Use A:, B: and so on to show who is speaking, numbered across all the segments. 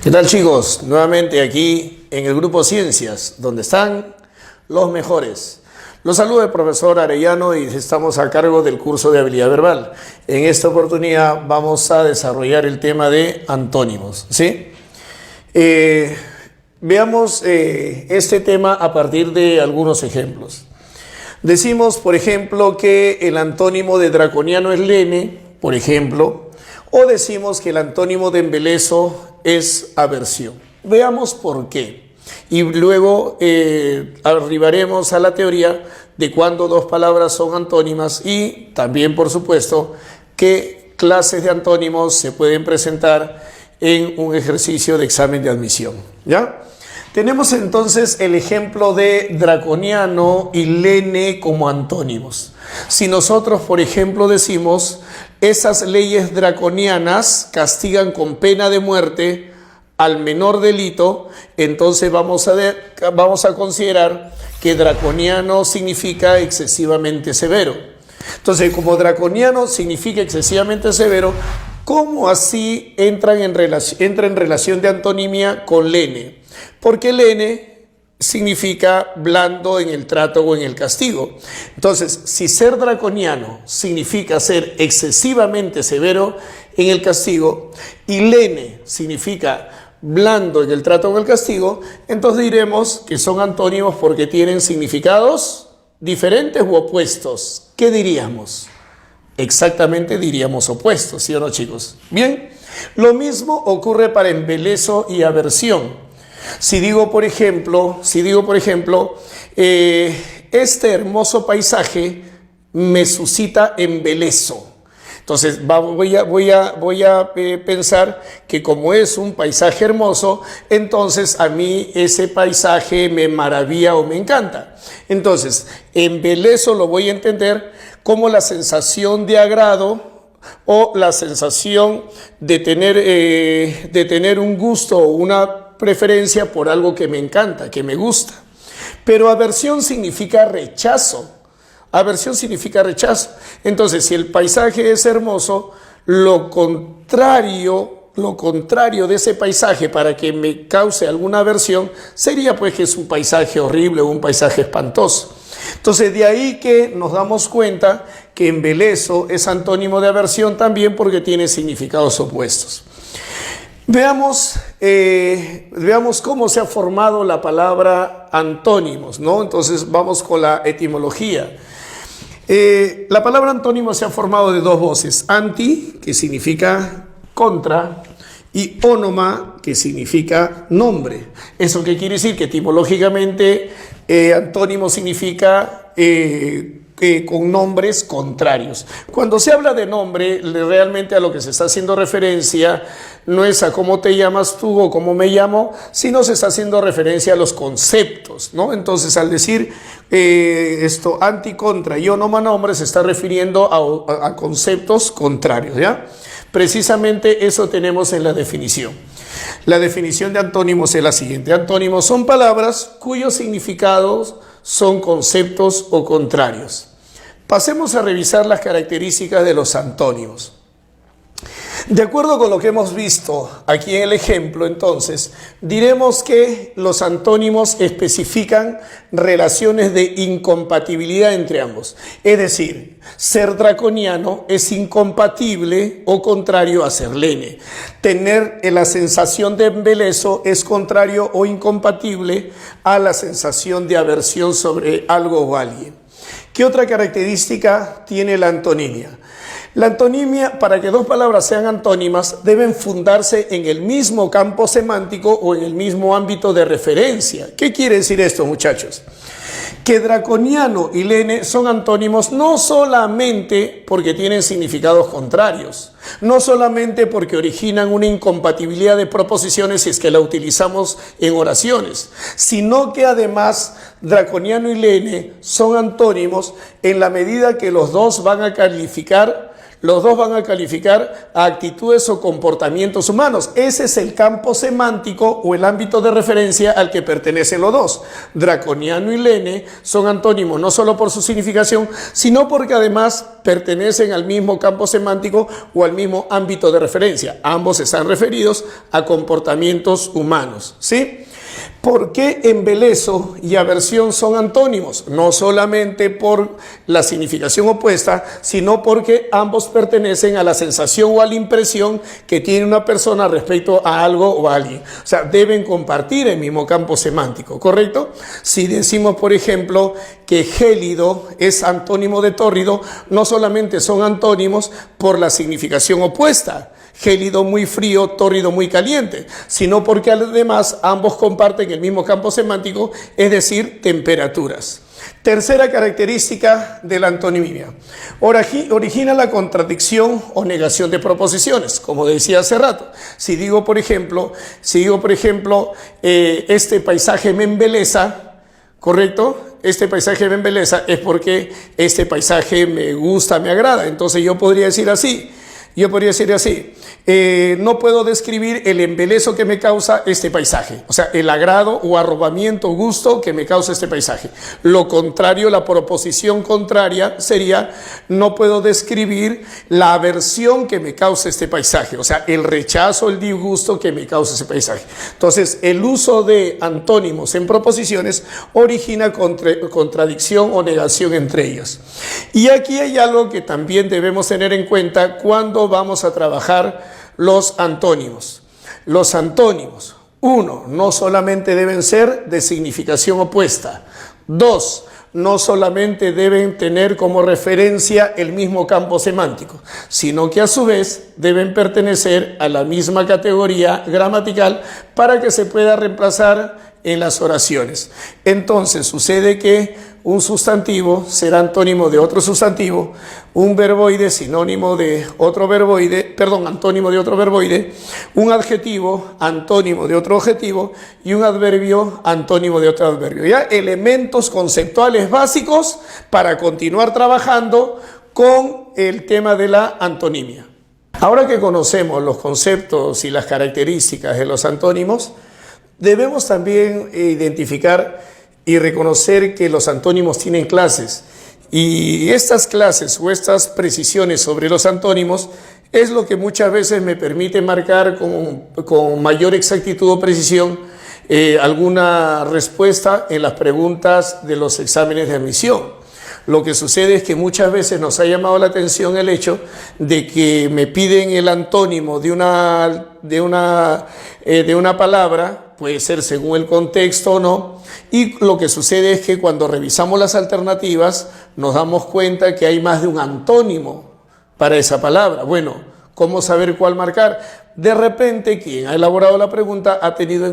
A: ¿Qué tal, chicos? Nuevamente aquí en el grupo Ciencias, donde están los mejores. Los saluda el profesor Arellano y estamos a cargo del curso de habilidad verbal. En esta oportunidad vamos a desarrollar el tema de antónimos, ¿sí? Veamos este tema a partir de algunos ejemplos. Decimos, por ejemplo, que el antónimo de draconiano es lene, por ejemplo, o decimos que el antónimo de embeleso es aversión. Veamos por qué. Y luego arribaremos a la teoría de cuándo dos palabras son antónimas y también, por supuesto, qué clases de antónimos se pueden presentar en un ejercicio de examen de admisión. ¿Ya? Tenemos entonces el ejemplo de draconiano y lene como antónimos. Si nosotros, por ejemplo, decimos esas leyes draconianas castigan con pena de muerte al menor delito, entonces vamos a considerar que draconiano significa excesivamente severo. Entonces, como draconiano significa excesivamente severo, ¿cómo así entra en relación de antonimia con lene? Porque lene significa blando en el trato o en el castigo. Entonces, si ser draconiano significa ser excesivamente severo en el castigo y lene significa blando en el trato o en el castigo, entonces diremos que son antónimos porque tienen significados diferentes u opuestos. ¿Qué diríamos? Exactamente diríamos opuestos, ¿sí o no, chicos? Bien, lo mismo ocurre para embeleso y aversión. Si digo, por ejemplo, este hermoso paisaje me suscita embeleso. Entonces voy a pensar que como es un paisaje hermoso, entonces a mí ese paisaje me maravilla o me encanta. Entonces, embeleso lo voy a entender como la sensación de agrado o la sensación de tener un gusto o una preferencia por algo que me encanta, que me gusta. Pero aversión significa rechazo. Aversión significa rechazo. Entonces, si el paisaje es hermoso, lo contrario de ese paisaje para que me cause alguna aversión sería pues que es un paisaje horrible o un paisaje espantoso. Entonces, de ahí que nos damos cuenta que embeleso es antónimo de aversión también porque tiene significados opuestos. Veamos cómo se ha formado la palabra antónimos, ¿no? Entonces vamos con la etimología. La palabra antónimo se ha formado de dos voces, anti, que significa contra, y ónoma, que significa nombre. ¿Eso qué quiere decir? Que etimológicamente antónimo significa con nombres contrarios. Cuando se habla de nombre, realmente a lo que se está haciendo referencia no es a cómo te llamas tú o cómo me llamo, sino se está haciendo referencia a los conceptos, ¿no? Entonces, al decir esto anti, contra y ónoma nombre, se está refiriendo a conceptos contrarios, ¿ya? Precisamente eso tenemos en la definición. La definición de antónimos es la siguiente. Antónimos son palabras cuyos significados son conceptos o contrarios. Pasemos a revisar las características de los antónimos. De acuerdo con lo que hemos visto aquí en el ejemplo, entonces, diremos que los antónimos especifican relaciones de incompatibilidad entre ambos. Es decir, ser draconiano es incompatible o contrario a ser lene. Tener la sensación de embeleso es contrario o incompatible a la sensación de aversión sobre algo o alguien. ¿Qué otra característica tiene la antonimia? La antonimia, para que dos palabras sean antónimas, deben fundarse en el mismo campo semántico o en el mismo ámbito de referencia. ¿Qué quiere decir esto, muchachos? Que draconiano y lene son antónimos no solamente porque tienen significados contrarios, no solamente porque originan una incompatibilidad de proposiciones si es que la utilizamos en oraciones, sino que además draconiano y lene son antónimos en la medida que los dos van a calificar Los dos van a calificar a actitudes o comportamientos humanos. Ese es el campo semántico o el ámbito de referencia al que pertenecen los dos. Draconiano y lene son antónimos no solo por su significación, sino porque además pertenecen al mismo campo semántico o al mismo ámbito de referencia. Ambos están referidos a comportamientos humanos, ¿sí? ¿Por qué embeleso y aversión son antónimos? No solamente por la significación opuesta, sino porque ambos pertenecen a la sensación o a la impresión que tiene una persona respecto a algo o a alguien. O sea, deben compartir el mismo campo semántico, ¿correcto? Si decimos, por ejemplo, que gélido es antónimo de tórrido, no solamente son antónimos por la significación opuesta, gélido muy frío, tórrido muy caliente, sino porque además ambos comparten el mismo campo semántico, es decir, temperaturas. Tercera característica de la antonimia. Origina la contradicción o negación de proposiciones, como decía hace rato. Si digo, por ejemplo, este paisaje me embelesa, ¿correcto? Este paisaje me embelesa es porque este paisaje me gusta, me agrada. Entonces yo podría decir así. No puedo describir el embeleso que me causa este paisaje, o sea, el agrado o arrobamiento, gusto que me causa este paisaje. Lo contrario, la proposición contraria sería, no puedo describir la aversión que me causa este paisaje, o sea, el rechazo, el disgusto que me causa ese paisaje. Entonces, el uso de antónimos en proposiciones origina contradicción o negación entre ellas. Y aquí hay algo que también debemos tener en cuenta cuando vamos a trabajar los antónimos. Los antónimos, 1, no solamente deben ser de significación opuesta. 2, no solamente deben tener como referencia el mismo campo semántico, sino que a su vez deben pertenecer a la misma categoría gramatical para que se pueda reemplazar en las oraciones. Entonces sucede que un sustantivo será antónimo de otro sustantivo, un verboide sinónimo de otro verboide, antónimo de otro verboide, un adjetivo antónimo de otro adjetivo y un adverbio antónimo de otro adverbio. Ya elementos conceptuales básicos para continuar trabajando con el tema de la antonimia. Ahora que conocemos los conceptos y las características de los antónimos, debemos también identificar y reconocer que los antónimos tienen clases, y estas clases o estas precisiones sobre los antónimos es lo que muchas veces me permite marcar con mayor exactitud o precisión alguna respuesta en las preguntas de los exámenes de admisión. Lo que sucede es que muchas veces nos ha llamado la atención el hecho de que me piden el antónimo de una palabra, puede ser según el contexto o no, y lo que sucede es que cuando revisamos las alternativas nos damos cuenta que hay más de un antónimo para esa palabra. Bueno, ¿cómo saber cuál marcar? De repente, quien ha elaborado la pregunta ha tenido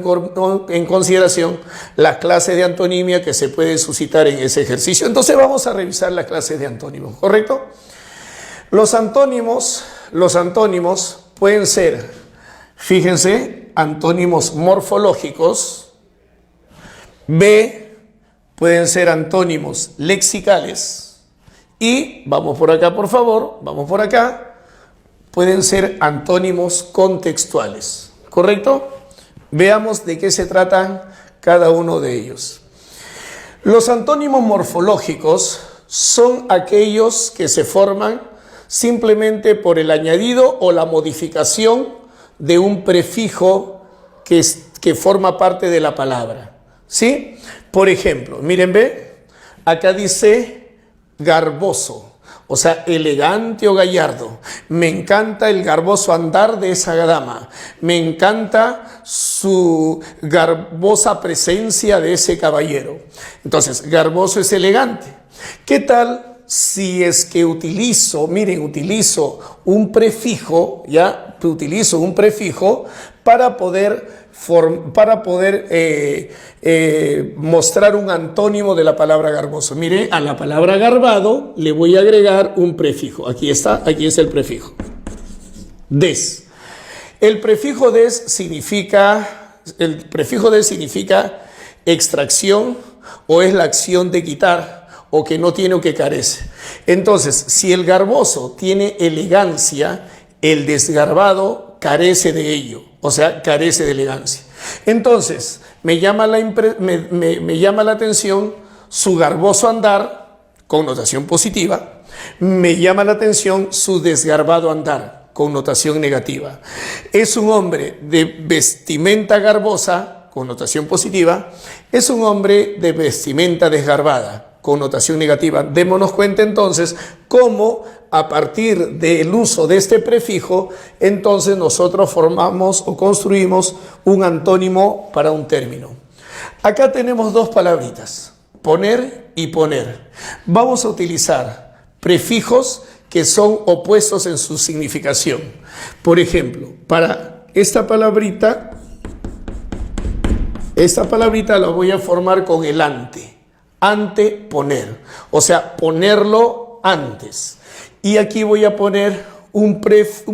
A: en consideración las clases de antonimia que se pueden suscitar en ese ejercicio. Entonces vamos a revisar las clases de antónimos, ¿correcto? Los antónimos pueden ser, fíjense, antónimos morfológicos. B, pueden ser antónimos lexicales. Y, vamos por acá, por favor, vamos por acá. Pueden ser antónimos contextuales, ¿correcto? Veamos de qué se tratan cada uno de ellos. Los antónimos morfológicos son aquellos que se forman simplemente por el añadido o la modificación de un prefijo que forma parte de la palabra, ¿sí? Por ejemplo, miren, ve, acá dice garboso. O sea, elegante o gallardo. Me encanta el garboso andar de esa dama. Me encanta su garbosa presencia de ese caballero. Entonces, garboso es elegante. ¿Qué tal si es que utilizo un prefijo, ya? Utilizo un prefijo para poder mostrar un antónimo de la palabra garboso. Mire, a la palabra garbado le voy a agregar un prefijo. Aquí está, aquí es el prefijo. Des. El prefijo des significa extracción, o es la acción de quitar, o que no tiene o que carece. Entonces, si el garboso tiene elegancia, el desgarbado carece de ello, o sea, carece de elegancia. Entonces, me llama la atención su garboso andar, connotación positiva. Me llama la atención su desgarbado andar, connotación negativa. Es un hombre de vestimenta garbosa, connotación positiva. Es un hombre de vestimenta desgarbada, connotación negativa. Démonos cuenta entonces cómo a partir del uso de este prefijo, entonces nosotros formamos o construimos un antónimo para un término. Acá tenemos dos palabritas, poner y poner. Vamos a utilizar prefijos que son opuestos en su significación. Por ejemplo, para esta palabrita la voy a formar con el ante. Anteponer, o sea, ponerlo antes. Y aquí voy a poner un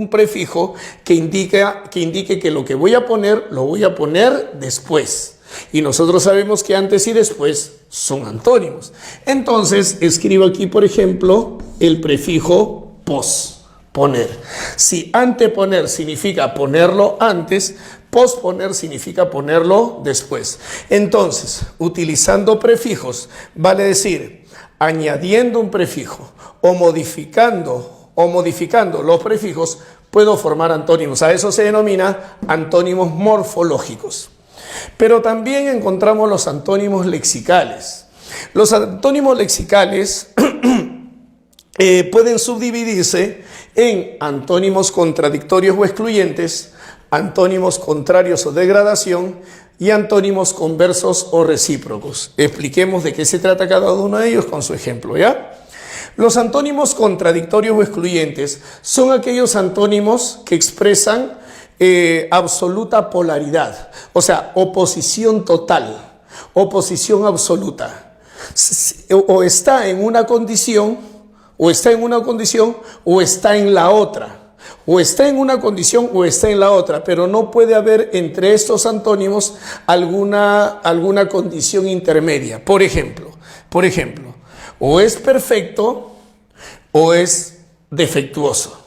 A: prefijo que indique que lo que voy a poner, lo voy a poner después. Y nosotros sabemos que antes y después son antónimos. Entonces, escribo aquí, por ejemplo, el prefijo pos, poner. Si anteponer significa ponerlo antes, posponer significa ponerlo después. Entonces, utilizando prefijos, vale decir, añadiendo un prefijo o modificando los prefijos, puedo formar antónimos. A eso se denomina antónimos morfológicos. Pero también encontramos los antónimos lexicales. Los antónimos lexicales pueden subdividirse en antónimos contradictorios o excluyentes, antónimos contrarios o degradación y antónimos conversos o recíprocos. Expliquemos de qué se trata cada uno de ellos con su ejemplo, ¿ya? Los antónimos contradictorios o excluyentes son aquellos antónimos que expresan absoluta polaridad, o sea, oposición total, oposición absoluta. O está en una condición, o está en una condición, o está en la otra. O está en una condición o está en la otra, pero no puede haber entre estos antónimos alguna condición intermedia. Por ejemplo, o es perfecto o es defectuoso.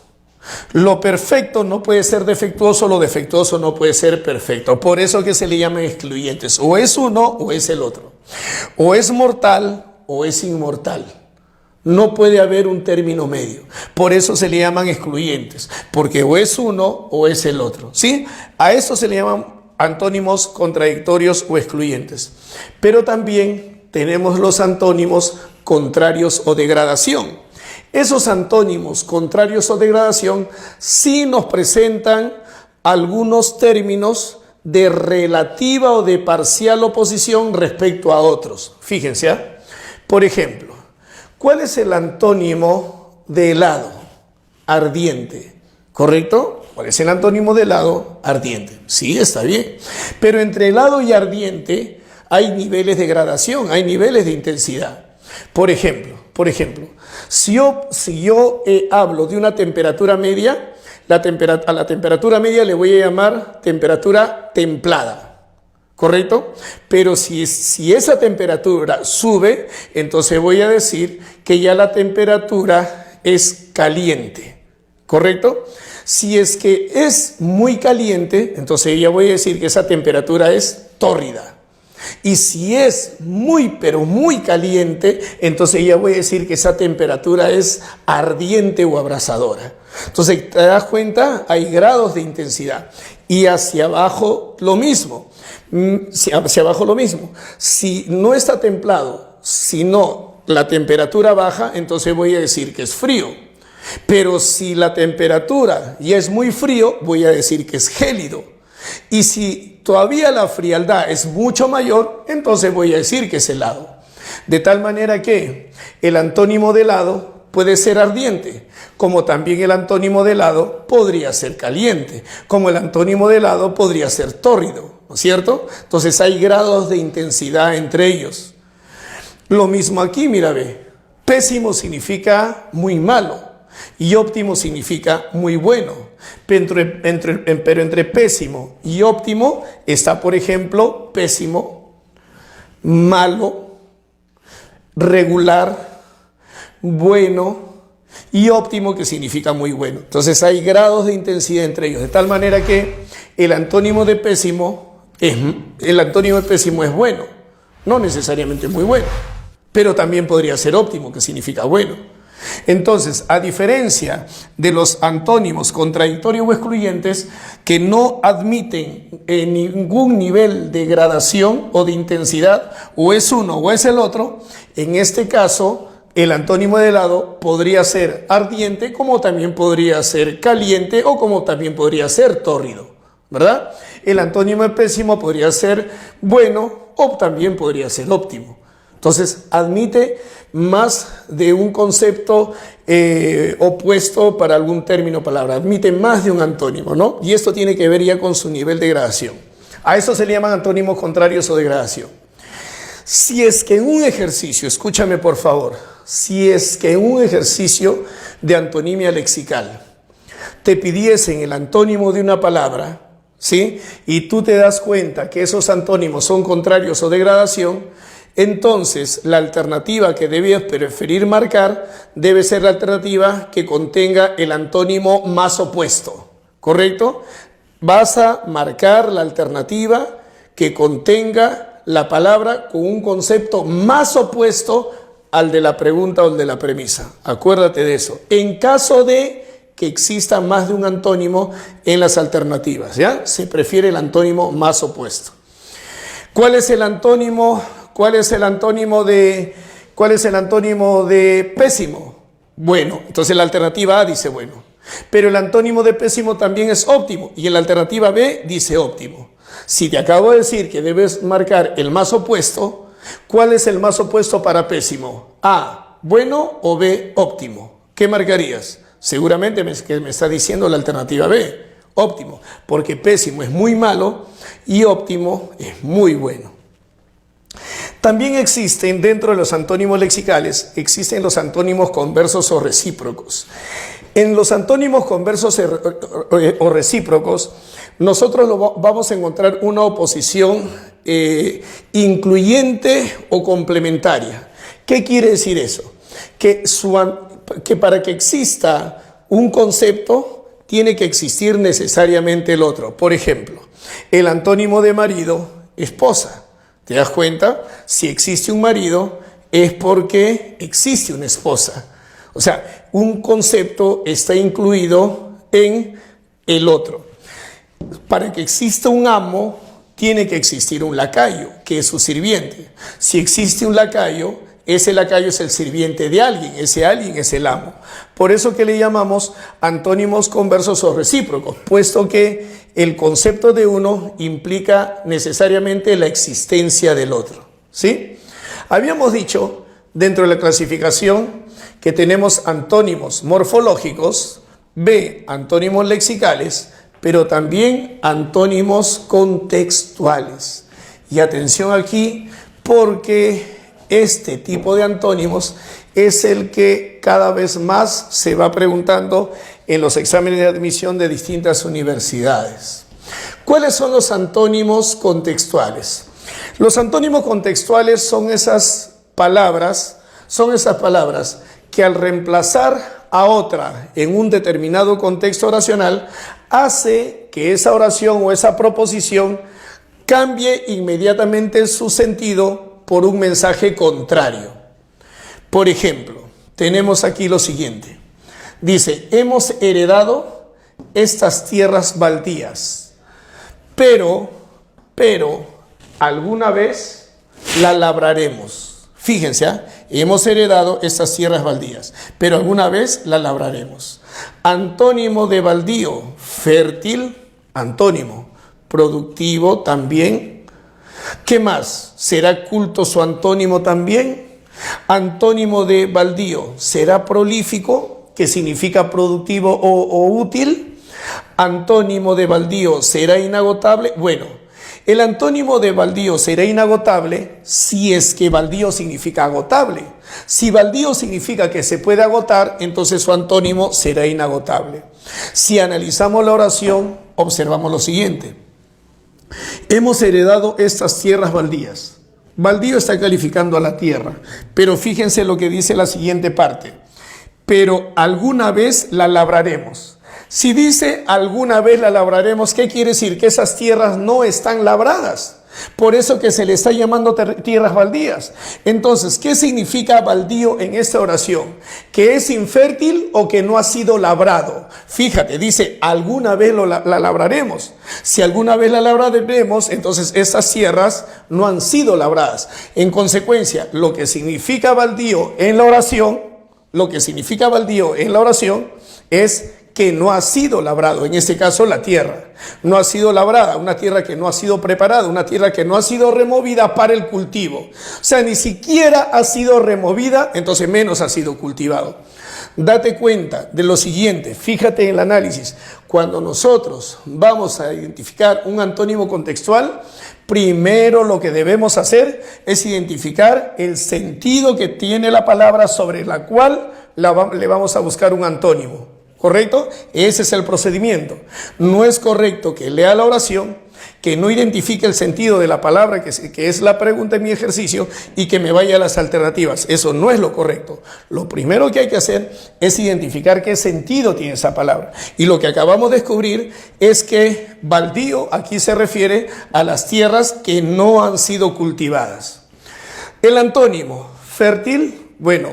A: Lo perfecto no puede ser defectuoso, lo defectuoso no puede ser perfecto. Por eso que se le llaman excluyentes. O es uno o es el otro. O es mortal o es inmortal. No puede haber un término medio. Por eso se le llaman excluyentes. Porque o es uno o es el otro. ¿Sí? A eso se le llaman antónimos contradictorios o excluyentes. Pero también tenemos los antónimos contrarios o degradación. Esos antónimos contrarios o degradación sí nos presentan algunos términos de relativa o de parcial oposición respecto a otros. Fíjense, ¿eh? Por ejemplo, ¿cuál es el antónimo de helado? Ardiente, ¿correcto? ¿Cuál es el antónimo de helado? Ardiente. Sí, está bien. Pero entre helado y ardiente hay niveles de gradación, hay niveles de intensidad. Por ejemplo, si yo hablo de una temperatura media, a la temperatura media le voy a llamar temperatura templada, ¿correcto? Pero si esa temperatura sube, entonces voy a decir que ya la temperatura es caliente, ¿correcto? Si es que es muy caliente, entonces ya voy a decir que esa temperatura es tórrida. Y si es muy, pero muy caliente, entonces ya voy a decir que esa temperatura es ardiente o abrasadora. Entonces, ¿te das cuenta? Hay grados de intensidad. Y hacia abajo lo mismo. Hacia abajo lo mismo. Si no está templado, sino la temperatura baja, entonces voy a decir que es frío. Pero si la temperatura ya es muy frío, voy a decir que es gélido. Y si todavía la frialdad es mucho mayor, entonces voy a decir que es helado. De tal manera que el antónimo de helado puede ser ardiente, como también el antónimo de helado podría ser caliente, como el antónimo de helado podría ser tórrido, ¿no es cierto? Entonces hay grados de intensidad entre ellos. Lo mismo aquí, mira, ve. Pésimo significa muy malo y óptimo significa muy bueno. Pero entre pésimo y óptimo está, por ejemplo, pésimo, malo, regular, bueno y óptimo, que significa muy bueno. Entonces hay grados de intensidad entre ellos, de tal manera que el antónimo de pésimo es bueno, no necesariamente muy bueno, pero también podría ser óptimo, que significa bueno. Entonces, a diferencia de los antónimos contradictorios o excluyentes, que no admiten ningún nivel de gradación o de intensidad, o es uno o es el otro, en este caso el antónimo de helado podría ser ardiente, como también podría ser caliente, o como también podría ser tórrido, ¿verdad? El antónimo de pésimo podría ser bueno, o también podría ser óptimo. Entonces, admite más de un concepto opuesto para algún término o palabra, admite más de un antónimo, ¿no? Y esto tiene que ver ya con su nivel de gradación. A eso se le llaman antónimos contrarios o de gradación. Si es que en un ejercicio, escúchame por favor, si es que en un ejercicio de antonimia lexical te pidiesen el antónimo de una palabra, ¿sí? Y tú te das cuenta que esos antónimos son contrarios o de gradación, entonces la alternativa que debes preferir marcar debe ser la alternativa que contenga el antónimo más opuesto, ¿correcto? Vas a marcar la alternativa que contenga la palabra con un concepto más opuesto al de la pregunta o el de la premisa. Acuérdate de eso. En caso de que exista más de un antónimo en las alternativas, ¿ya? Se prefiere el antónimo más opuesto. ¿Cuál es el antónimo? ¿Cuál es el antónimo de pésimo? Bueno, entonces la alternativa A dice bueno. Pero el antónimo de pésimo también es óptimo, y en la alternativa B dice óptimo. Si te acabo de decir que debes marcar el más opuesto, ¿cuál es el más opuesto para pésimo? A, bueno, o B, óptimo. ¿Qué marcarías? Seguramente me está diciendo la alternativa B, óptimo, porque pésimo es muy malo y óptimo es muy bueno. También existen, dentro de los antónimos lexicales, existen los antónimos conversos o recíprocos. En los antónimos conversos o recíprocos, nosotros vamos a encontrar una oposición incluyente o complementaria. ¿Qué quiere decir eso? Que para que exista un concepto, tiene que existir necesariamente el otro. Por ejemplo, el antónimo de marido, esposa. ¿Te das cuenta? Si existe un marido, es porque existe una esposa. O sea, un concepto está incluido en el otro. Para que exista un amo, tiene que existir un lacayo, que es su sirviente. Si existe un lacayo, ese lacayo es el sirviente de alguien, ese alguien es el amo. Por eso que le llamamos antónimos conversos o recíprocos, puesto que el concepto de uno implica necesariamente la existencia del otro, ¿sí? Habíamos dicho dentro de la clasificación que tenemos antónimos morfológicos, B, antónimos lexicales, pero también antónimos contextuales. Y atención aquí, porque este tipo de antónimos es el que cada vez más se va preguntando en los exámenes de admisión de distintas universidades. ¿Cuáles son los antónimos contextuales? Los antónimos contextuales son esas palabras que al reemplazar a otra en un determinado contexto oracional, hace que esa oración o esa proposición cambie inmediatamente su sentido por un mensaje contrario. Por ejemplo, tenemos aquí lo siguiente. Dice, hemos heredado estas tierras baldías, pero alguna vez la labraremos. Fíjense, hemos heredado estas tierras baldías, pero alguna vez la labraremos. Antónimo de baldío, fértil, antónimo, productivo también. ¿Qué más? ¿Será culto su antónimo también? Antónimo de baldío, ¿será prolífico, que significa productivo o útil? Antónimo de baldío, ¿será inagotable? Bueno, el antónimo de baldío será inagotable si es que baldío significa agotable. Si baldío significa que se puede agotar, entonces su antónimo será inagotable. Si analizamos la oración, observamos lo siguiente. Hemos heredado estas tierras baldías. Baldío está calificando a la tierra, pero fíjense lo que dice la siguiente parte. Pero alguna vez la labraremos. Si dice alguna vez la labraremos, ¿qué quiere decir? Que esas tierras no están labradas. Por eso que se le está llamando tierras baldías. Entonces, ¿qué significa baldío en esta oración? ¿Que es infértil o que no ha sido labrado? Fíjate, dice, alguna vez la labraremos. Si alguna vez la labraremos, entonces esas tierras no han sido labradas. En consecuencia, lo que significa baldío en la oración, es que no ha sido labrado, en este caso la tierra. No ha sido labrada, una tierra que no ha sido preparada, una tierra que no ha sido removida para el cultivo. O sea, ni siquiera ha sido removida, entonces menos ha sido cultivado. Date cuenta de lo siguiente, fíjate en el análisis. Cuando nosotros vamos a identificar un antónimo contextual, primero lo que debemos hacer es identificar el sentido que tiene la palabra sobre la cual le vamos a buscar un antónimo. ¿Correcto? Ese es el procedimiento. No es correcto que lea la oración, que no identifique el sentido de la palabra, que es la pregunta en mi ejercicio, y que me vaya a las alternativas. Eso no es lo correcto. Lo primero que hay que hacer es identificar qué sentido tiene esa palabra. Y lo que acabamos de descubrir es que baldío aquí se refiere a las tierras que no han sido cultivadas. El antónimo, fértil, bueno,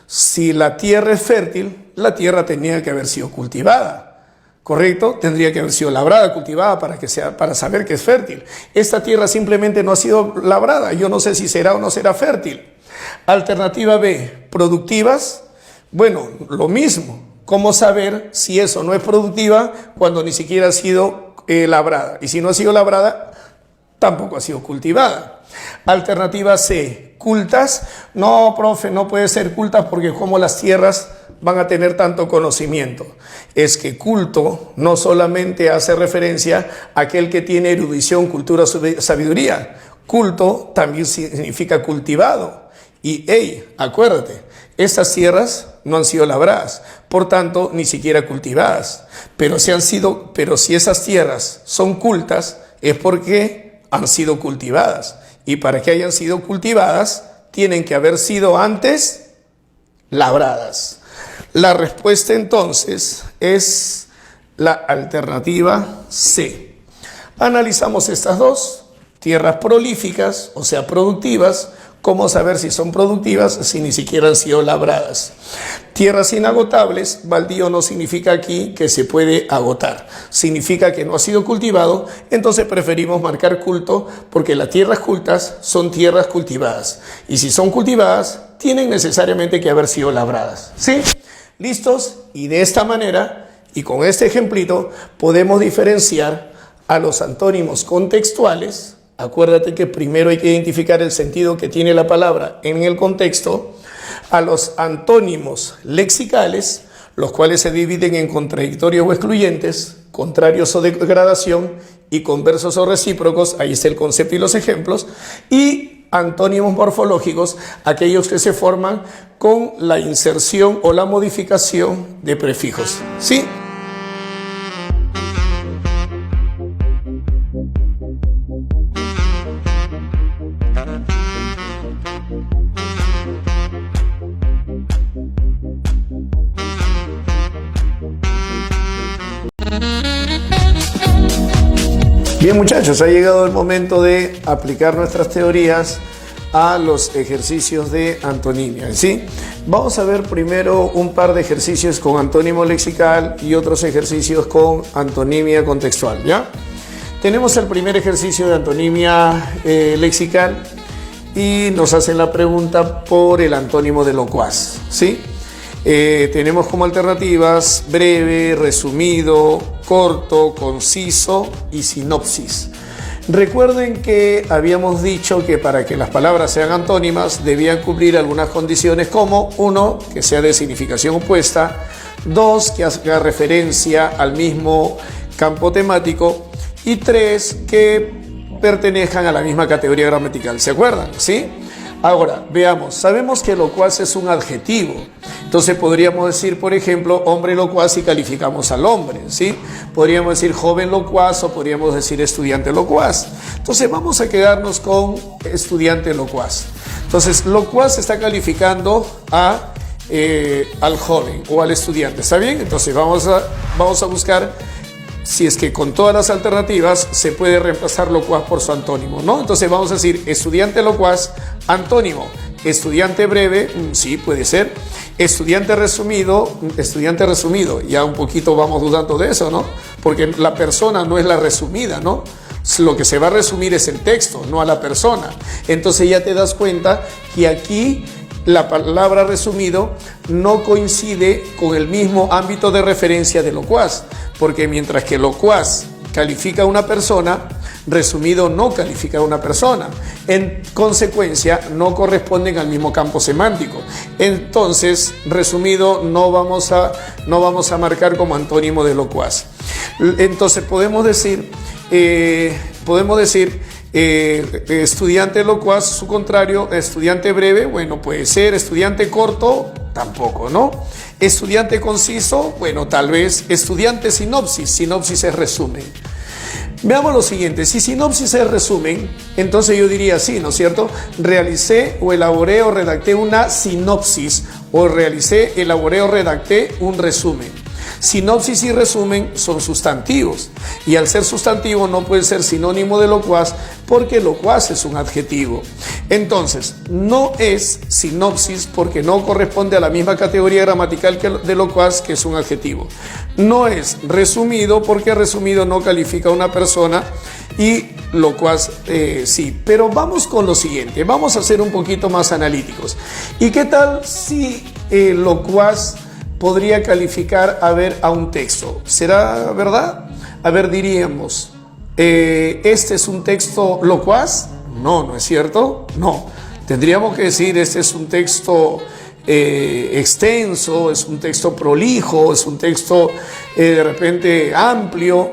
A: si la tierra es fértil, la tierra tenía que haber sido cultivada, ¿correcto? Tendría que haber sido labrada, cultivada para saber que es fértil. Esta tierra simplemente no ha sido labrada, yo no sé si será o no será fértil. Alternativa B, productivas, bueno, lo mismo. ¿Cómo saber si eso no es productiva cuando ni siquiera ha sido labrada? Y si no ha sido labrada, tampoco ha sido cultivada. Alternativa C, cultas. No, profe, no puede ser cultas porque como las tierras van a tener tanto conocimiento. Es que culto no solamente hace referencia a aquel que tiene erudición, cultura, sabiduría. Culto también significa cultivado. Y, acuérdate, estas tierras no han sido labradas, por tanto, ni siquiera cultivadas. Pero si esas tierras son cultas, es porque han sido cultivadas. Y para que hayan sido cultivadas, tienen que haber sido antes labradas. La respuesta entonces es la alternativa C. Analizamos estas dos, tierras prolíficas, o sea, productivas. ¿Cómo saber si son productivas si ni siquiera han sido labradas? Tierras inagotables, baldío no significa aquí que se puede agotar, significa que no ha sido cultivado, entonces preferimos marcar culto porque las tierras cultas son tierras cultivadas. Y si son cultivadas, tienen necesariamente que haber sido labradas. ¿Sí? ¿Listos? Y de esta manera, y con este ejemplito, podemos diferenciar a los antónimos contextuales. Acuérdate que primero hay que identificar el sentido que tiene la palabra en el contexto. A los antónimos lexicales, los cuales se dividen en contradictorios o excluyentes, contrarios o de gradación, y conversos o recíprocos, ahí está el concepto y los ejemplos, y antónimos morfológicos, aquellos que se forman con la inserción o la modificación de prefijos. ¿Sí? Bien, muchachos, ha llegado el momento de aplicar nuestras teorías a los ejercicios de antonimia, ¿sí? Vamos a ver primero un par de ejercicios con antónimo lexical y otros ejercicios con antonimia contextual, ¿ya? Tenemos el primer ejercicio de antonimia lexical y nos hacen la pregunta por el antónimo de locuaz, ¿sí? Tenemos como alternativas breve, resumido, corto, conciso y sinopsis. Recuerden que habíamos dicho que para que las palabras sean antónimas debían cumplir algunas condiciones como 1, que sea de significación opuesta, 2, que haga referencia al mismo campo temático y 3, que pertenezcan a la misma categoría gramatical. ¿Se acuerdan? ¿Sí? Ahora, veamos, sabemos que locuaz es un adjetivo, entonces podríamos decir, por ejemplo, hombre locuaz y calificamos al hombre, ¿sí? Podríamos decir joven locuaz o podríamos decir estudiante locuaz. Entonces vamos a quedarnos con estudiante locuaz. Entonces, locuaz está calificando al joven o al estudiante, ¿está bien? Entonces vamos a buscar si es que con todas las alternativas se puede reemplazar locuaz por su antónimo, ¿no? Entonces vamos a decir estudiante locuaz, antónimo. Estudiante breve, sí, puede ser. Estudiante resumido, ya un poquito vamos dudando de eso, ¿no? Porque la persona no es la resumida, ¿no? Lo que se va a resumir es el texto, no a la persona. Entonces ya te das cuenta que aquí la palabra resumido no coincide con el mismo ámbito de referencia de locuaz, porque mientras que locuaz califica a una persona, resumido no califica a una persona. En consecuencia, no corresponden al mismo campo semántico. Entonces, resumido no vamos a marcar como antónimo de locuaz. Entonces, podemos decir estudiante locuaz, su contrario, estudiante breve, bueno, puede ser. Estudiante corto, tampoco, ¿no? Estudiante conciso, bueno, tal vez. Estudiante sinopsis es resumen. Veamos lo siguiente, si sinopsis es resumen, entonces yo diría sí, ¿no es cierto? Realicé o elaboré o redacté una sinopsis, o realicé, elaboré o redacté un resumen. Sinopsis y resumen son sustantivos, y al ser sustantivo no puede ser sinónimo de locuaz, porque locuaz es un adjetivo. Entonces, no es sinopsis porque no corresponde a la misma categoría gramatical que de locuaz, que es un adjetivo. No es resumido porque resumido no califica a una persona, y locuaz sí. Pero vamos con lo siguiente, vamos a ser un poquito más analíticos. ¿Y qué tal si locuaz podría calificar a un texto? ¿Será verdad? A ver, diríamos, ¿este es un texto locuaz? No, ¿no es cierto? No. Tendríamos que decir, este es un texto extenso, es un texto prolijo, es un texto de repente amplio,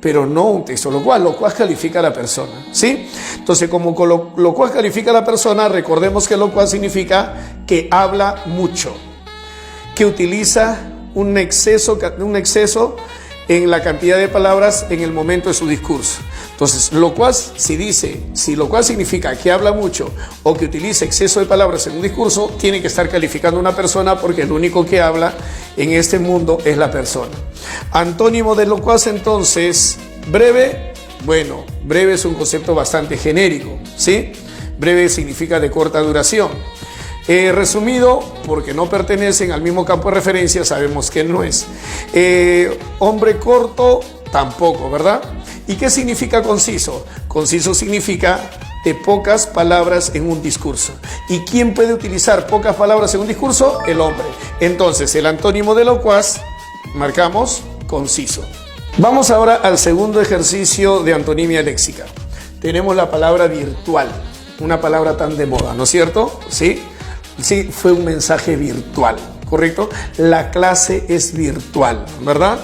A: pero no un texto locuaz. Locuaz califica a la persona, ¿sí? Entonces, como locuaz califica a la persona, recordemos que locuaz significa que habla mucho, que utiliza un exceso en la cantidad de palabras en el momento de su discurso. Entonces, locuaz, si locuaz significa que habla mucho o que utiliza exceso de palabras en un discurso, tiene que estar calificando a una persona, porque el único que habla en este mundo es la persona. Antónimo de locuaz, entonces, breve. Bueno, breve es un concepto bastante genérico, ¿sí? Breve significa de corta duración. Resumido, porque no pertenecen al mismo campo de referencia, sabemos que no es. Hombre corto, tampoco, ¿verdad? ¿Y qué significa conciso? Conciso significa de pocas palabras en un discurso. ¿Y quién puede utilizar pocas palabras en un discurso? El hombre. Entonces, el antónimo de locuaz, marcamos conciso. Vamos ahora al segundo ejercicio de antonimia léxica. Tenemos la palabra virtual, una palabra tan de moda, ¿no es cierto? ¿Sí? Sí, fue un mensaje virtual, ¿correcto? La clase es virtual, ¿verdad?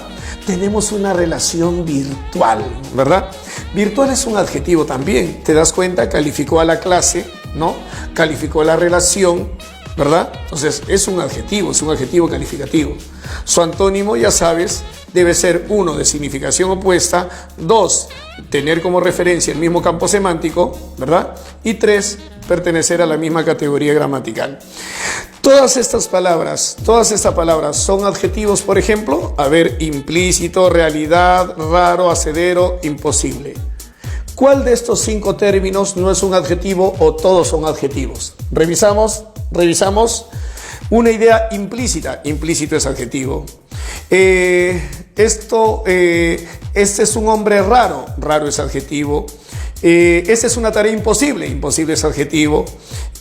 A: Tenemos una relación virtual, ¿verdad? Virtual es un adjetivo también, ¿te das cuenta? Calificó a la clase, ¿no? Calificó a la relación, ¿verdad? Entonces, es un adjetivo calificativo. Su antónimo, ya sabes, debe ser 1, de significación opuesta, 2, tener como referencia el mismo campo semántico, ¿verdad? Y 3, pertenecer a la misma categoría gramatical. Todas estas palabras son adjetivos, por ejemplo, a ver, implícito, realidad, raro, hacedero, imposible. ¿Cuál de estos 5 términos no es un adjetivo o todos son adjetivos? Revisamos. Una idea implícita, implícito es adjetivo. Este es un hombre raro, raro es adjetivo. Esta es una tarea imposible, imposible es adjetivo.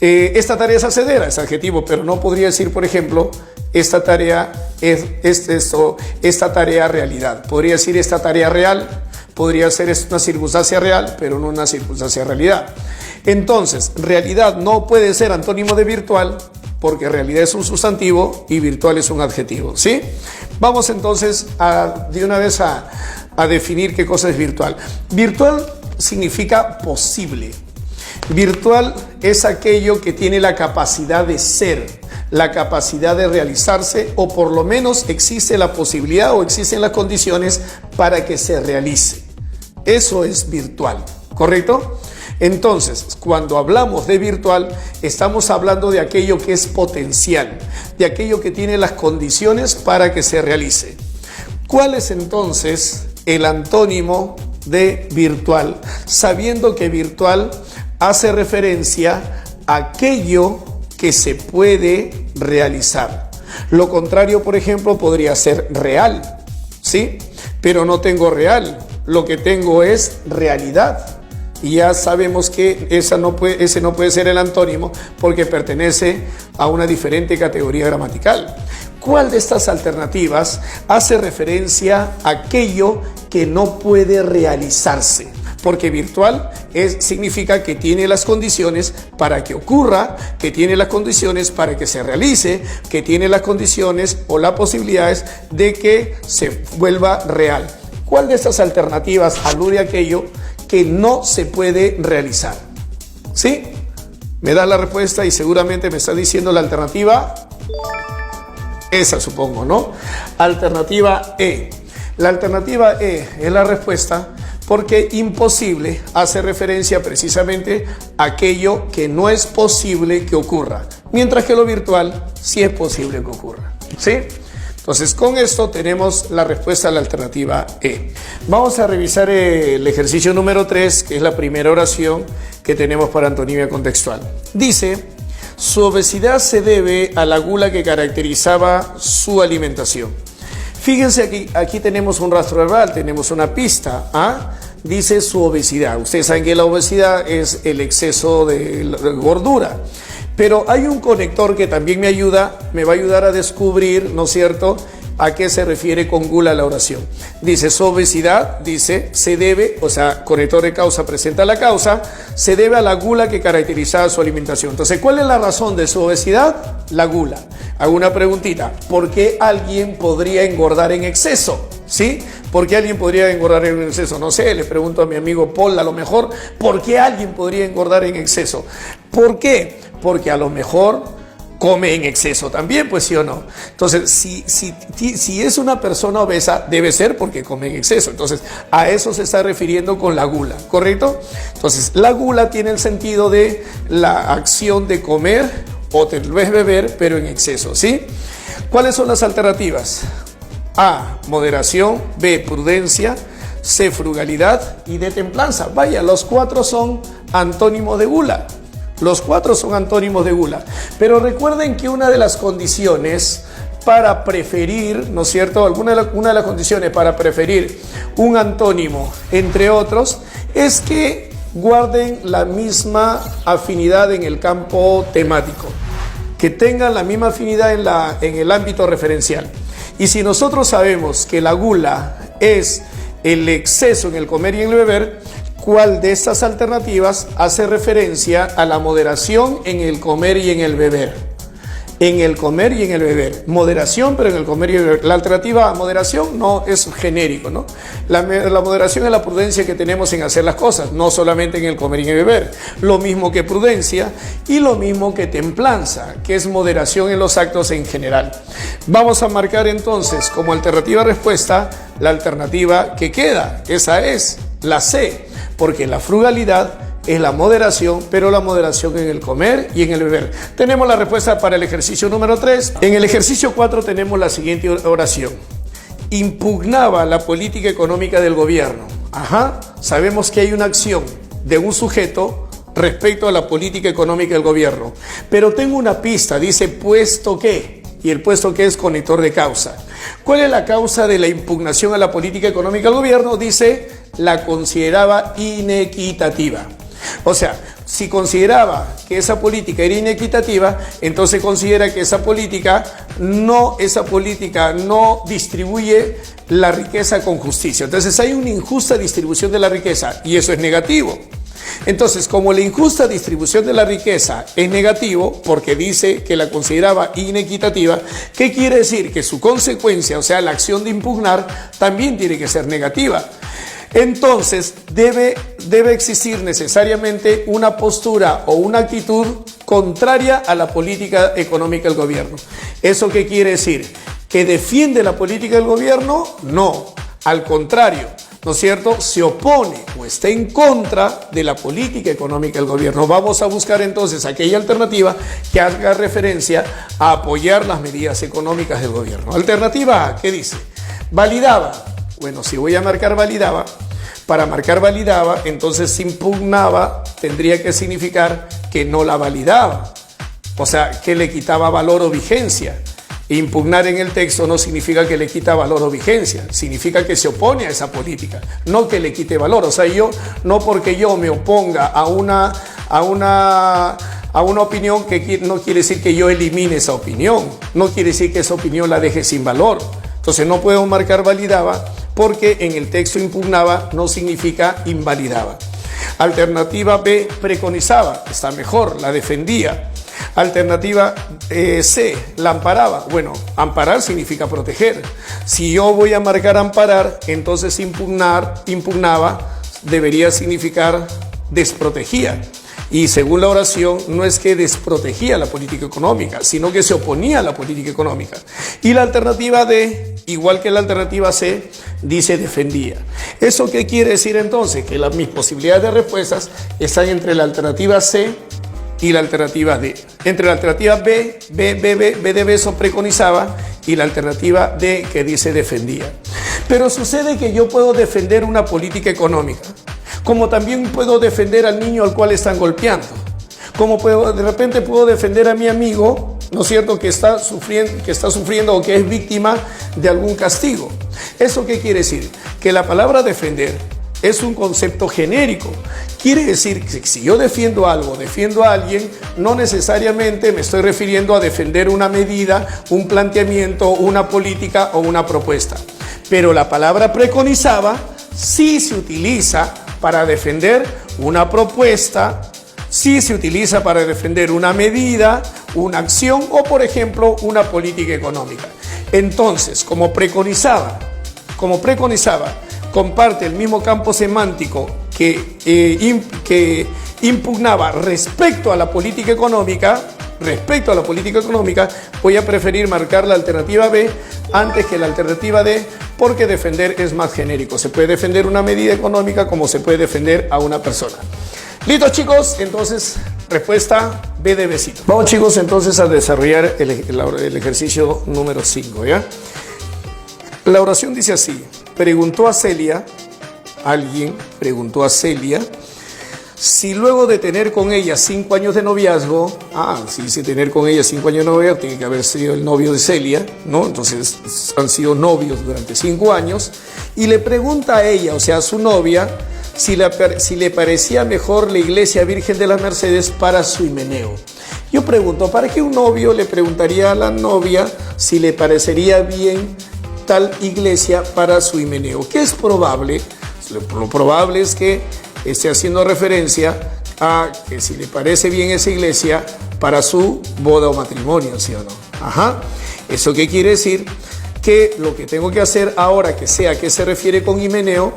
A: Esta tarea es hacedera, es adjetivo, pero no podría decir, por ejemplo, esta tarea esta tarea realidad. Podría decir esta tarea real, podría ser una circunstancia real, pero no una circunstancia realidad. Entonces, realidad no puede ser antónimo de virtual, porque realidad es un sustantivo y virtual es un adjetivo, ¿sí? Vamos entonces de una vez a definir qué cosa es virtual. Virtual significa posible. Virtual es aquello que tiene la capacidad de ser, la capacidad de realizarse, o por lo menos existe la posibilidad o existen las condiciones para que se realice. Eso es virtual, ¿correcto? Entonces, cuando hablamos de virtual, estamos hablando de aquello que es potencial, de aquello que tiene las condiciones para que se realice. ¿Cuál es entonces el antónimo de virtual? Sabiendo que virtual hace referencia a aquello que se puede realizar. Lo contrario, por ejemplo, podría ser real, ¿sí? Pero no tengo real, lo que tengo es realidad. Y ya sabemos que ese no puede ser el antónimo porque pertenece a una diferente categoría gramatical. ¿Cuál de estas alternativas hace referencia a aquello que no puede realizarse? Porque virtual significa que tiene las condiciones para que ocurra, que tiene las condiciones para que se realice, que tiene las condiciones o las posibilidades de que se vuelva real. ¿Cuál de estas alternativas alude a aquello que no se puede realizar? ¿Sí? Me das la respuesta y seguramente me estás diciendo la alternativa. Esa supongo, ¿no? Alternativa E. La alternativa E es la respuesta porque imposible hace referencia precisamente a aquello que no es posible que ocurra, mientras que lo virtual sí es posible que ocurra, ¿sí? Entonces, con esto tenemos la respuesta a la alternativa E. Vamos a revisar el ejercicio número 3, que es la primera oración que tenemos para antonimia contextual. Dice: su obesidad se debe a la gula que caracterizaba su alimentación. Fíjense, aquí tenemos un rastro verbal, tenemos una pista. Dice su obesidad. Ustedes saben que la obesidad es el exceso de gordura. Pero hay un conector que también me va a ayudar a descubrir, ¿no es cierto?, a qué se refiere con gula la oración. Dice, su obesidad, dice, se debe, o sea, conector de causa presenta la causa, se debe a la gula que caracterizaba su alimentación. Entonces, ¿cuál es la razón de su obesidad? La gula. Hago una preguntita, ¿por qué alguien podría engordar en exceso? ¿Sí? ¿Por qué alguien podría engordar en exceso? No sé, le pregunto a mi amigo Paul, a lo mejor, ¿por qué alguien podría engordar en exceso? ¿Por qué? Porque a lo mejor come en exceso también, pues sí o no. Entonces, si es una persona obesa, debe ser porque come en exceso. Entonces, a eso se está refiriendo con la gula, ¿correcto? Entonces, la gula tiene el sentido de la acción de comer o tal vez beber, pero en exceso, ¿sí? ¿Cuáles son las alternativas? A, moderación; B, prudencia; C, frugalidad; y D, templanza. Vaya, los cuatro son antónimos de gula. Los cuatro son antónimos de gula. Pero recuerden que una de las condiciones para preferir, ¿no es cierto?, una de las condiciones para preferir un antónimo entre otros es que guarden la misma afinidad en el campo temático, que tengan la misma afinidad en el ámbito referencial. Y si nosotros sabemos que la gula es el exceso en el comer y en el beber, ¿cuál de estas alternativas hace referencia a la moderación en el comer y en el beber? En el comer y en el beber. Moderación, pero en el comer y en el beber. La alternativa a moderación no es genérico, ¿no? La moderación es la prudencia que tenemos en hacer las cosas, no solamente en el comer y en el beber. Lo mismo que prudencia y lo mismo que templanza, que es moderación en los actos en general. Vamos a marcar entonces como alternativa respuesta la alternativa que queda. Esa es la C, porque la frugalidad es la moderación, pero la moderación en el comer y en el beber. Tenemos la respuesta para el ejercicio número 3. En el ejercicio 4 tenemos la siguiente oración. Impugnaba la política económica del gobierno. Sabemos que hay una acción de un sujeto respecto a la política económica del gobierno. Pero tengo una pista, dice puesto que, y el puesto que es conector de causa. ¿Cuál es la causa de la impugnación a la política económica del gobierno? Dice, la consideraba inequitativa. O sea, si consideraba que esa política era inequitativa, entonces considera que esa política no distribuye la riqueza con justicia. Entonces hay una injusta distribución de la riqueza y eso es negativo. Entonces, como la injusta distribución de la riqueza es negativo, porque dice que la consideraba inequitativa, ¿qué quiere decir? Que su consecuencia, o sea, la acción de impugnar, también tiene que ser negativa. Entonces, debe existir necesariamente una postura o una actitud contraria a la política económica del gobierno. ¿Eso qué quiere decir? ¿Que defiende la política del gobierno? No, al contrario. ¿no es cierto?, se opone o está en contra de la política económica del gobierno. Vamos a buscar entonces aquella alternativa que haga referencia a apoyar las medidas económicas del gobierno. Alternativa A, ¿qué dice? Validaba. Bueno, si voy a marcar validaba, para marcar validaba, entonces impugnaba tendría que significar que no la validaba, o sea, que le quitaba valor o vigencia. Impugnar en el texto no significa que le quita valor o vigencia, significa que se opone a esa política, no que le quite valor. O sea, no porque yo me oponga a una opinión, que no quiere decir que yo elimine esa opinión, no quiere decir que esa opinión la deje sin valor. Entonces no puedo marcar validaba porque en el texto impugnaba no significa invalidaba. Alternativa B, preconizaba, está mejor, la defendía. Alternativa C, la amparaba. Bueno, amparar significa proteger. Si yo voy a marcar amparar, entonces impugnaba debería significar desprotegía. Y según la oración, no es que desprotegía la política económica, sino que se oponía a la política económica. Y la alternativa D, igual que la alternativa C, dice defendía. ¿Eso qué quiere decir entonces? Que mis posibilidades de respuestas están entre la alternativa C y la alternativa D. Entre la alternativa B de beso preconizaba y la alternativa D que dice defendía. Pero sucede que yo puedo defender una política económica, como también puedo defender al niño al cual están golpeando, como de repente puedo defender a mi amigo, ¿no es cierto?, que está sufriendo o que es víctima de algún castigo. ¿Eso qué quiere decir? Que la palabra defender es un concepto genérico. Quiere decir que si yo defiendo algo, defiendo a alguien, no necesariamente me estoy refiriendo a defender una medida, un planteamiento, una política o una propuesta. Pero la palabra preconizaba sí se utiliza para defender una propuesta, sí se utiliza para defender una medida, una acción o, por ejemplo, una política económica. Entonces, como preconizaba, comparte el mismo campo semántico que impugnaba respecto a la política económica, voy a preferir marcar la alternativa B antes que la alternativa D, porque defender es más genérico. Se puede defender una medida económica como se puede defender a una persona. ¿Listo, chicos? Entonces, respuesta B de besito. Vamos, chicos, entonces a desarrollar el ejercicio número 5, ¿ya? La oración dice así: alguien preguntó a Celia si luego de tener con ella 5 años de noviazgo, si dice tener con ella 5 años de noviazgo, tiene que haber sido el novio de Celia, ¿no? Entonces han sido novios durante 5 años, y le pregunta a ella, o sea, a su novia, si le parecía mejor la iglesia Virgen de las Mercedes para su himeneo. Yo pregunto, ¿para qué un novio le preguntaría a la novia si le parecería bien tal iglesia para su himeneo? ¿Qué es probable? Lo probable es que esté haciendo referencia a que si le parece bien esa iglesia para su boda o matrimonio, ¿sí o no? Ajá. ¿Eso qué quiere decir? Que lo que tengo que hacer ahora, que sea que se refiere con himeneo,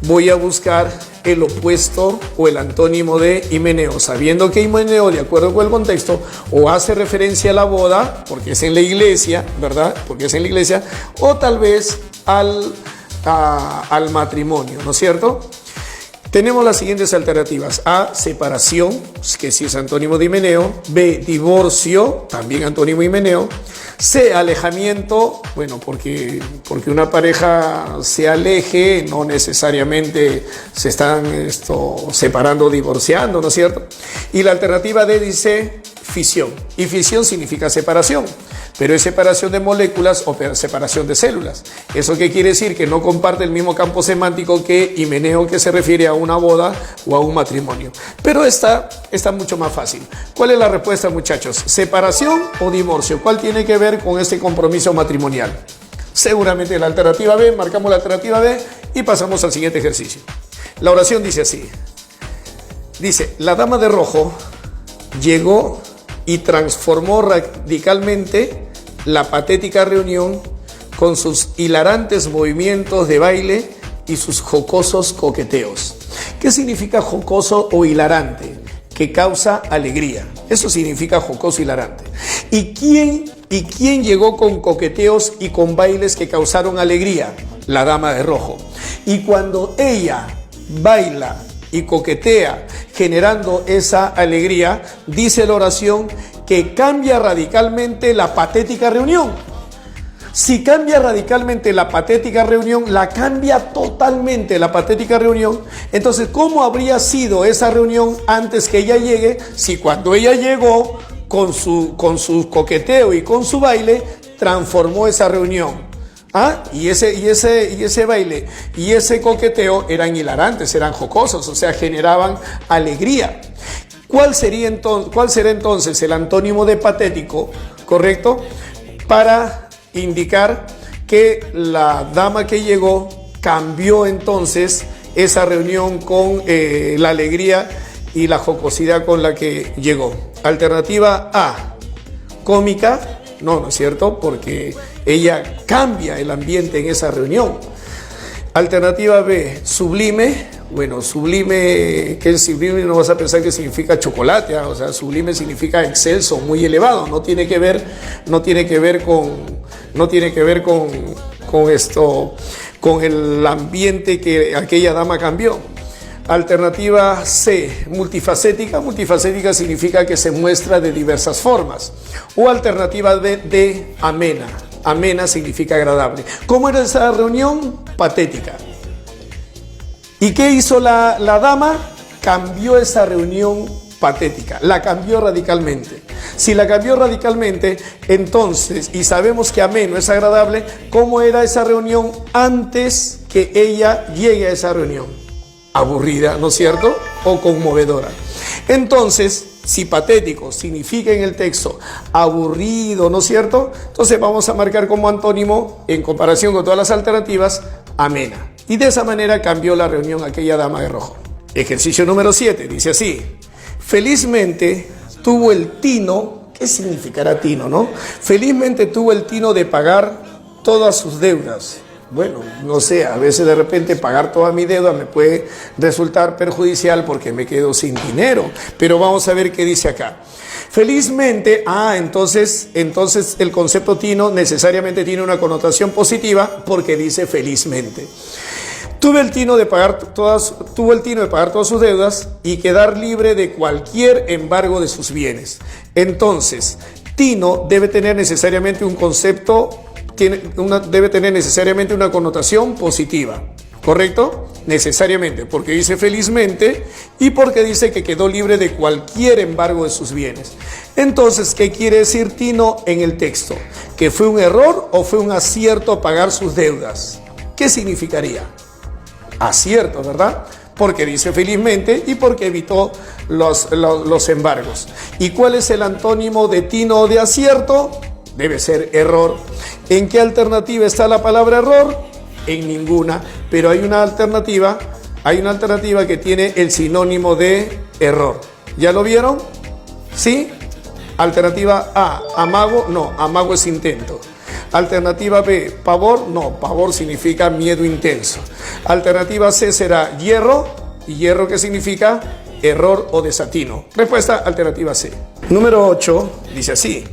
A: voy a buscar el opuesto o el antónimo de himeneo, sabiendo que himeneo, de acuerdo con el contexto, o hace referencia a la boda, porque es en la iglesia, ¿verdad? Porque es en la iglesia, o tal vez al matrimonio, ¿no es cierto? Tenemos las siguientes alternativas: A, separación, que sí es antónimo de himeneo; B, divorcio, también antónimo de himeneo; C, alejamiento, bueno, porque una pareja se aleje, no necesariamente se están separando o divorciando, ¿no es cierto? Y la alternativa D dice fisión, y fisión significa separación, pero es separación de moléculas o separación de células. ¿Eso qué quiere decir? Que no comparte el mismo campo semántico que himeneo, que se refiere a una boda o a un matrimonio. Pero esta está mucho más fácil. ¿Cuál es la respuesta, muchachos? ¿Separación o divorcio? ¿Cuál tiene que ver con este compromiso matrimonial? Seguramente la alternativa B. Marcamos la alternativa B y pasamos al siguiente ejercicio. La oración dice así. Dice: la dama de rojo llegó y transformó radicalmente la patética reunión con sus hilarantes movimientos de baile y sus jocosos coqueteos. ¿Qué significa jocoso o hilarante? Que causa alegría. Eso significa jocoso, hilarante. ¿Y quién llegó con coqueteos y con bailes que causaron alegría? La dama de rojo. Y cuando ella baila y coquetea, generando esa alegría, dice la oración que cambia radicalmente la patética reunión. Si cambia radicalmente la patética reunión, la cambia totalmente la patética reunión. Entonces, ¿cómo habría sido esa reunión antes que ella llegue? Si cuando ella llegó con su coqueteo y con su baile, transformó esa reunión. Y ese baile y ese coqueteo eran hilarantes, eran jocosos, o sea, generaban alegría. ¿Cuál será entonces el antónimo de patético, correcto? Para indicar que la dama que llegó cambió entonces esa reunión con la alegría y la jocosidad con la que llegó. Alternativa A, cómica. No es cierto, porque ella cambia el ambiente en esa reunión. Alternativa B, sublime. Bueno, sublime, ¿qué es sublime? No vas a pensar que significa chocolate, o sea, sublime significa excelso, muy elevado. No tiene que ver con el ambiente que aquella dama cambió. Alternativa C, multifacética. Multifacética significa que se muestra de diversas formas. O alternativa D, amena. Amena significa agradable. ¿Cómo era esa reunión? Patética. ¿Y qué hizo la dama? Cambió esa reunión patética, la cambió radicalmente. Si la cambió radicalmente, entonces, y sabemos que ameno es agradable, ¿cómo era esa reunión antes que ella llegue a esa reunión? Aburrida, ¿no es cierto? O conmovedora. Entonces, si patético significa en el texto aburrido, ¿no es cierto? Entonces vamos a marcar como antónimo, en comparación con todas las alternativas, amena. Y de esa manera cambió la reunión aquella dama de rojo. Ejercicio número 7, dice así: felizmente tuvo el tino. ¿Qué significará tino, no? Felizmente tuvo el tino de pagar todas sus deudas. Bueno, no sé, a veces de repente pagar toda mi deuda me puede resultar perjudicial porque me quedo sin dinero. Pero vamos a ver qué dice acá. Felizmente, entonces el concepto tino necesariamente tiene una connotación positiva porque dice felizmente. Tuvo el tino de pagar todas sus deudas y quedar libre de cualquier embargo de sus bienes. Entonces, tino debe tener necesariamente un concepto, debe tener necesariamente una connotación positiva, ¿correcto? Necesariamente, porque dice felizmente y porque dice que quedó libre de cualquier embargo de sus bienes. Entonces, ¿qué quiere decir tino en el texto? ¿Que fue un error o fue un acierto pagar sus deudas? ¿Qué significaría? Acierto, ¿verdad? Porque dice felizmente y porque evitó los embargos. ¿Y cuál es el antónimo de tino o de acierto? Debe ser error. ¿En qué alternativa está la palabra error? En ninguna, pero hay una alternativa que tiene el sinónimo de error. ¿Ya lo vieron? ¿Sí? Alternativa A, amago. No, amago es intento. Alternativa B, pavor. No, pavor significa miedo intenso. Alternativa C será hierro. ¿Y hierro qué significa? Error o desatino. Respuesta, alternativa C. Número 8, dice así: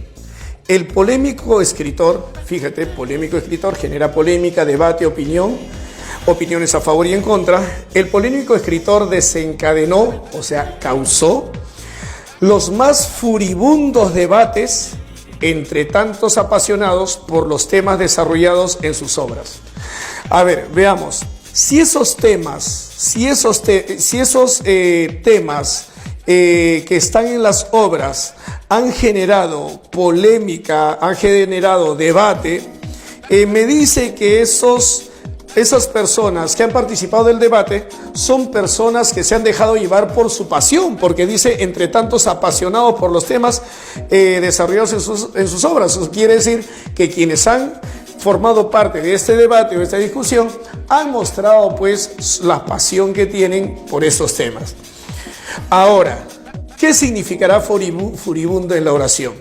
A: el polémico escritor, fíjate, polémico escritor genera polémica, debate, opiniones a favor y en contra. El polémico escritor desencadenó, o sea, causó los más furibundos debates entre tantos apasionados por los temas desarrollados en sus obras. A ver, veamos. Si esos temas que están en las obras han generado polémica, han generado debate, me dice que esas personas que han participado del debate son personas que se han dejado llevar por su pasión, porque dice entre tantos apasionados por los temas desarrollados en sus obras. Eso quiere decir que quienes han formado parte de este debate o de esta discusión han mostrado pues la pasión que tienen por esos temas. Ahora, ¿qué significará furibundo en la oración?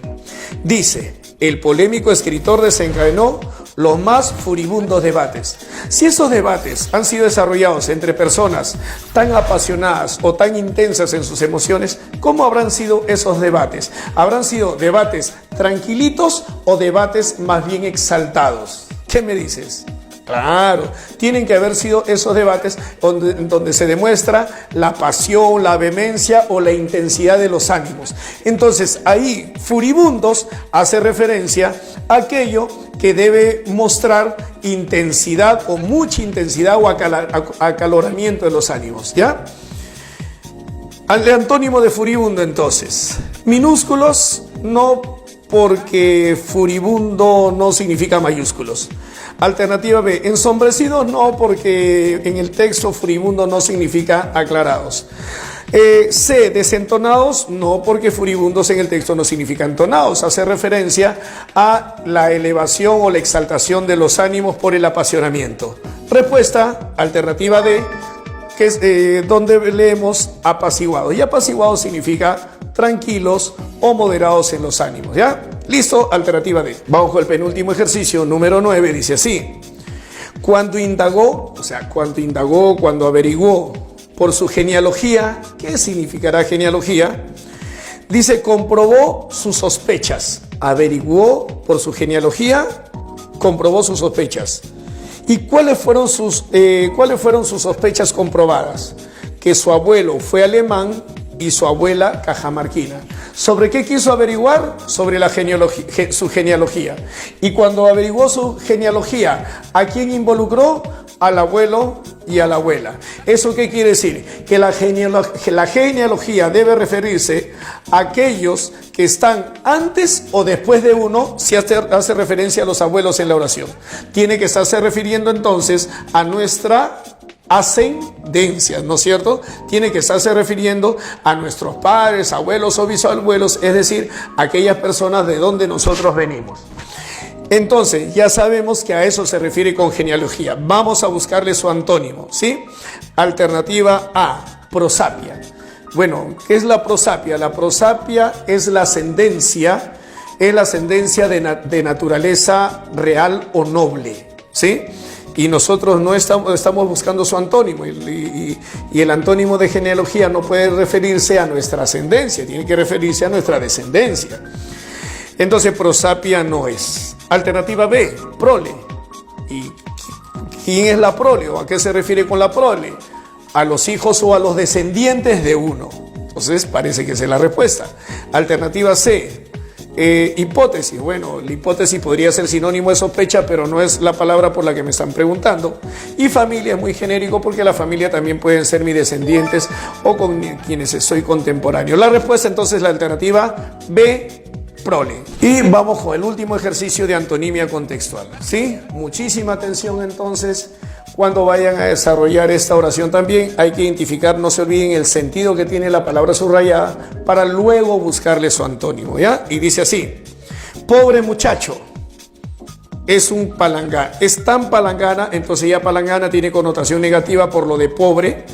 A: Dice, el polémico escritor desencadenó los más furibundos debates. Si esos debates han sido desarrollados entre personas tan apasionadas o tan intensas en sus emociones, ¿cómo habrán sido esos debates? ¿Habrán sido debates tranquilitos o debates más bien exaltados? ¿Qué me dices? Claro, tienen que haber sido esos debates donde se demuestra la pasión, la vehemencia o la intensidad de los ánimos. Entonces, ahí, furibundos hace referencia a aquello que debe mostrar intensidad o mucha intensidad o acaloramiento de los ánimos, ¿ya? Al antónimo de furibundo, entonces, minúsculos, no, porque furibundo no significa mayúsculos. Alternativa B, ensombrecidos, no, porque en el texto furibundo no significa aclarados. C, desentonados, no, porque furibundos en el texto no significa entonados. Hace referencia a la elevación o la exaltación de los ánimos por el apasionamiento. Respuesta, alternativa D, que es donde leemos apaciguados. Y apaciguados significa tranquilos o moderados en los ánimos, ¿ya? Listo, alternativa D. Vamos con el penúltimo ejercicio, número 9, dice así. Cuando indagó, cuando averiguó por su genealogía, ¿qué significará genealogía? Dice, comprobó sus sospechas. Averiguó por su genealogía, comprobó sus sospechas. ¿Y cuáles fueron sus sospechas comprobadas? Que su abuelo fue alemán y su abuela cajamarquina. ¿Sobre qué quiso averiguar? Sobre su genealogía. Y cuando averiguó su genealogía, ¿a quién involucró? Al abuelo y a la abuela. ¿Eso qué quiere decir? Que la genealogía debe referirse a aquellos que están antes o después de uno, si hace referencia a los abuelos en la oración. Tiene que estarse refiriendo entonces a nuestra ascendencia, ¿no es cierto? Tiene que estarse refiriendo a nuestros padres, abuelos o bisabuelos, es decir, aquellas personas de donde nosotros venimos. Entonces, ya sabemos que a eso se refiere con genealogía. Vamos a buscarle su antónimo, ¿sí? Alternativa A, prosapia. Bueno, ¿qué es la prosapia? La prosapia es la ascendencia de naturaleza real o noble, ¿sí? Y nosotros no estamos buscando su antónimo y el antónimo de genealogía no puede referirse a nuestra ascendencia, tiene que referirse a nuestra descendencia. Entonces prosapia no es. Alternativa B, prole. ¿Y quién es la prole o a qué se refiere con la prole? A los hijos o a los descendientes de uno. Entonces parece que esa es la respuesta. Alternativa C, hipótesis. Bueno, la hipótesis podría ser sinónimo de sospecha, pero no es la palabra por la que me están preguntando. Y familia es muy genérico porque la familia también pueden ser mis descendientes o con quienes soy contemporáneo. La respuesta entonces es la alternativa B, prole. Y vamos con el último ejercicio de antonimia contextual, ¿sí? Muchísima atención entonces. Cuando vayan a desarrollar esta oración también hay que identificar, no se olviden, el sentido que tiene la palabra subrayada para luego buscarle su antónimo, ¿ya? Y dice así: pobre muchacho es un palangana, es tan palangana, entonces ya palangana tiene connotación negativa por lo de pobre.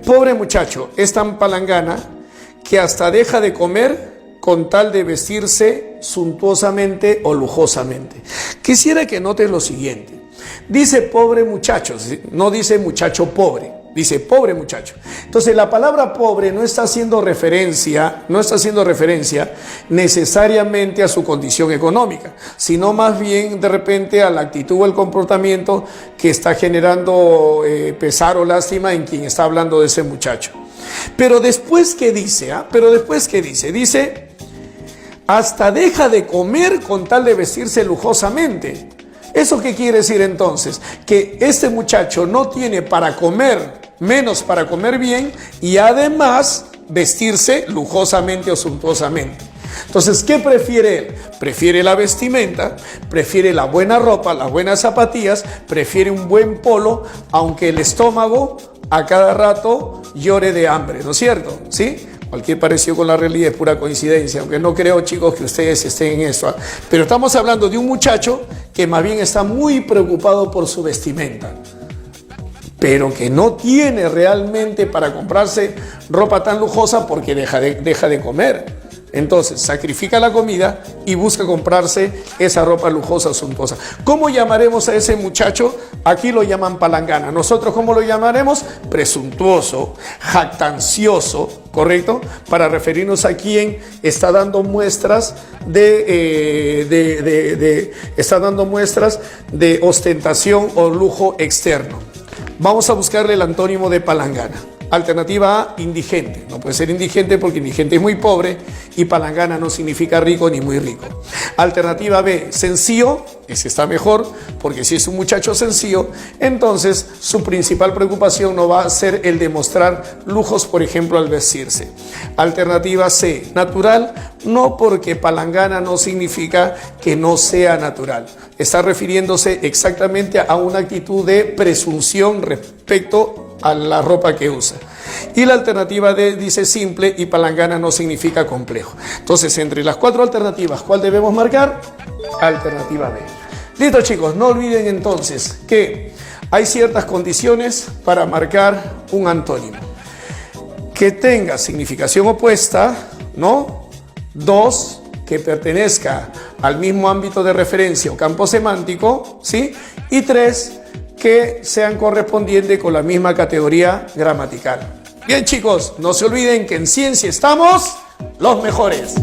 A: Pobre muchacho es tan palangana que hasta deja de comer con tal de vestirse suntuosamente o lujosamente. Quisiera que notes lo siguiente. Dice pobre muchacho, no dice muchacho pobre, dice pobre muchacho. Entonces la palabra pobre no está haciendo referencia necesariamente a su condición económica, sino más bien de repente a la actitud o el comportamiento que está generando pesar o lástima en quien está hablando de ese muchacho. Pero después que dice, dice, hasta deja de comer con tal de vestirse lujosamente. ¿Eso qué quiere decir entonces? Que este muchacho no tiene para comer, menos para comer bien, y además vestirse lujosamente o suntuosamente. Entonces, ¿qué prefiere él? Prefiere la vestimenta, prefiere la buena ropa, las buenas zapatillas, prefiere un buen polo, aunque el estómago a cada rato llore de hambre, ¿no es cierto? ¿Sí? Cualquier parecido con la realidad es pura coincidencia, aunque no creo, chicos, que ustedes estén en esto. Pero estamos hablando de un muchacho que más bien está muy preocupado por su vestimenta, pero que no tiene realmente para comprarse ropa tan lujosa porque deja de comer. Entonces sacrifica la comida y busca comprarse esa ropa lujosa o suntuosa. ¿Cómo llamaremos a ese muchacho? Aquí lo llaman palangana. ¿Nosotros cómo lo llamaremos? Presuntuoso, jactancioso, ¿correcto? Para referirnos a quien está dando muestras está dando muestras de ostentación o lujo externo. Vamos a buscarle el antónimo de palangana. Alternativa A, indigente. No puede ser indigente porque indigente es muy pobre y palangana no significa rico ni muy rico. Alternativa B, sencillo. Ese está mejor porque si es un muchacho sencillo, entonces su principal preocupación no va a ser el demostrar lujos, por ejemplo, al vestirse. Alternativa C, natural. No, porque palangana no significa que no sea natural. Está refiriéndose exactamente a una actitud de presunción respecto a la ropa que usa. Y la alternativa D dice simple y palangana no significa complejo. Entonces, entre las 4 alternativas, ¿cuál debemos marcar? Alternativa B. Listo, chicos, no olviden entonces que hay ciertas condiciones para marcar un antónimo. Que tenga significación opuesta, ¿no? 2, que pertenezca al mismo ámbito de referencia o campo semántico, ¿sí? Y 3, que sean correspondientes con la misma categoría gramatical. Bien, chicos, no se olviden que en ciencia estamos los mejores.